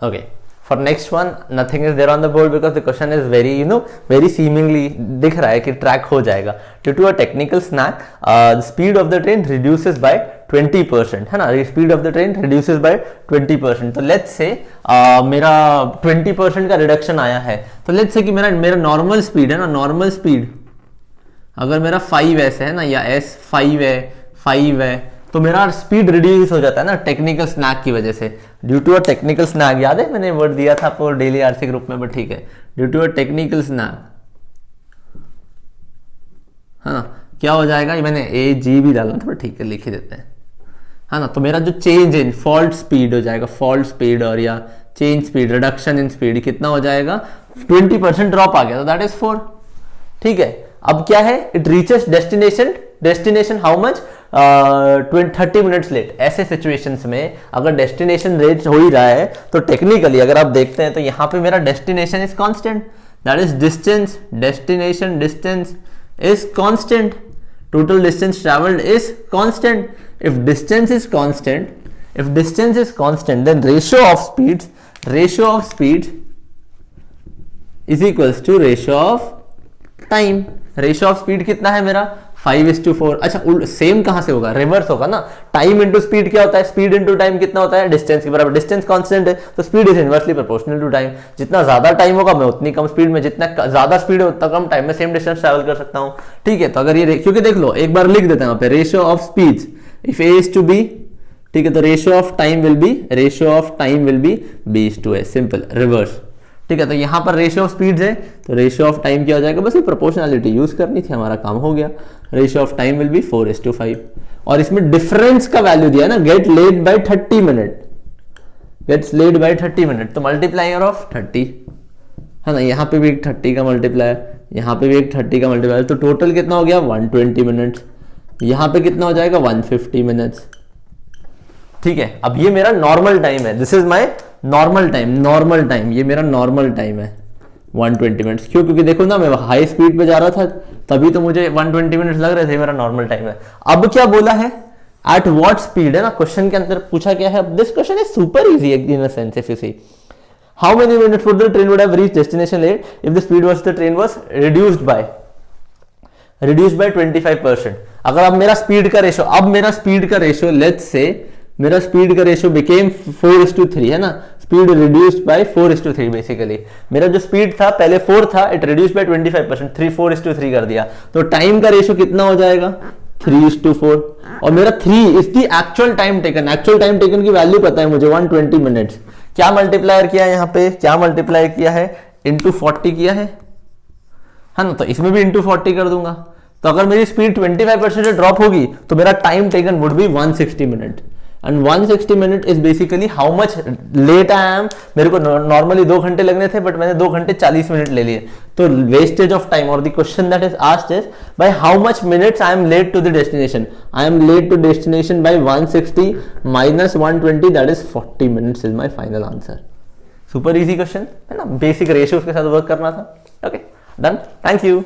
Okay. For next one, nothing is there on the board because the question is very, very seemingly दिख रहा है कि track हो जाएगा. Due to a technical snag, the speed of the train reduces by 20%, है ना. Speed of the train reduces by 20%. तो let's say मेरा 20% का रिडक्शन आया है. तो let's say कि मेरा नॉर्मल स्पीड है ना, नॉर्मल स्पीड अगर मेरा 5s है ना, या s 5 है, तो मेरा स्पीड रिड्यूस हो जाता है ना टेक्निकल स्नैग की वजह से. Due to a technical snag, याद है मैंने वर्ड दिया था आपको डेली आरसी ग्रुप में, बट ठीक है. Due to a technical snag, है ना, क्या हो जाएगा, ये मैंने ए जी भी डालना था, बट ठीक है लिख ही देते हैं, है ना. तो मेरा जो चेंज इन फॉल्ट स्पीड हो जाएगा, फॉल्ट स्पीड और या change speed, reduction in speed कितना हो जाएगा, 20% ड्रॉप आ गया, तो दैट इज 4. ठीक है. अब क्या है, it reaches destination how much, 30 minutes late. ऐसे सिचुएशंस में अगर डेस्टिनेशन रीच हो ही रहा है तो टेक्निकली अगर आप देखते हैं तो यहाँ पे मेरा destination is constant, that is distance, destination distance is constant, total distance travelled is constant. If distance is constant then ratio of speed is equals to ratio of time. Ratio of speed कितना है मेरा, 5:4. अच्छा, same कहां से होगा, reverse होगा ना. Time into speed क्या होता है, स्पीड इंटू टाइम कितना होता है, डिस्टेंस के बराबर. डिस्टेंस कांस्टेंट है तो speed is inversely proportional to time. जितना ज्यादा टाइम होगा मैं उतनी कम स्पीड में, जितना ज्यादा स्पीड है उतना कम टाइम में सेम डिस्टेंस ट्रैवल कर सकता हूं. ठीक है. तो अगर ये क्योंकि देख लो एक बार लिख देते हैं यहाँ पे, ratio of speed if A is to B, ठीक है, तो ratio of time will be B/A. Simple, reverse. ठीक है. तो यहां पर रेशियो ऑफ स्पीड्स है तो रेशियो ऑफ टाइम क्या हो जाएगा, बस ये प्रोपोर्शनलिटी यूज करनी थी, हमारा काम हो गया. Ratio of time will B 4:5. और इसमें डिफरेंस का वैल्यू दिया ना, गेट लेट बाय 30 मिनट, तो मल्टीप्लायर ऑफ 30, है ना. यहाँ पे भी एक 30 का मल्टीप्लायर, यहाँ पे भी एक 30 का मल्टीप्लायर, तो टोटल कितना हो गया 120 मिनट्स. यहाँ पे कितना हो जाएगा 150 मिनट्स. ठीक है. अब ये मेरा नॉर्मल टाइम है, this is my normal time, ये मेरा नॉर्मल टाइम है 120 मिनट्स. क्यों, क्योंकि देखो ना मैं हाई स्पीड पे जा रहा था तभी तो मुझे 120 मिनट्स लग रहे थे, मेरा नॉर्मल टाइम है. अब क्या बोला है, एट व्हाट स्पीड, है ना. क्वेश्चन के अंदर पूछा क्या है. This question is super easy in a sense. If you see how many minutes would the train would have reached destination late if the speed was the train was reduced by 25%. अगर अब मेरा speed का ratio, let's say मेरा speed का ratio became 4:3, है ना. Speed reduced by 4:3. Basically मेरा जो स्पीड था पहले 4 था, इट रिड्यूस्ड बाय 25%, 4:3 कर दिया. तो टाइम का रेशियो कितना हो जाएगा 3:4. और मेरा 3 is the actual time taken की वैल्यू पता है मुझे 120 मिनट्स. क्या मल्टीप्लायर किया है यहाँ पे, इंटू 40 किया है ना. तो इसमें भी इंटू 40 कर दूंगा. तो अगर मेरी स्पीड 25% ड्रॉप होगी तो मेरा time taken would be 160 minute. And 160 minute is basically how much late I am. मेरे को नॉर्मली 2 घंटे लगने थे बट मैंने 2 घंटे 40 मिनट ले लिए. तो वेस्टेज ऑफ टाइम, और the question that is asked is by how much minutes I am late to the destination. I am late to destination by 160 minus 120, that is 40 minutes is my final answer. Super easy question है ना. Basic ratios के साथ work करना था. Okay, done. Thank you.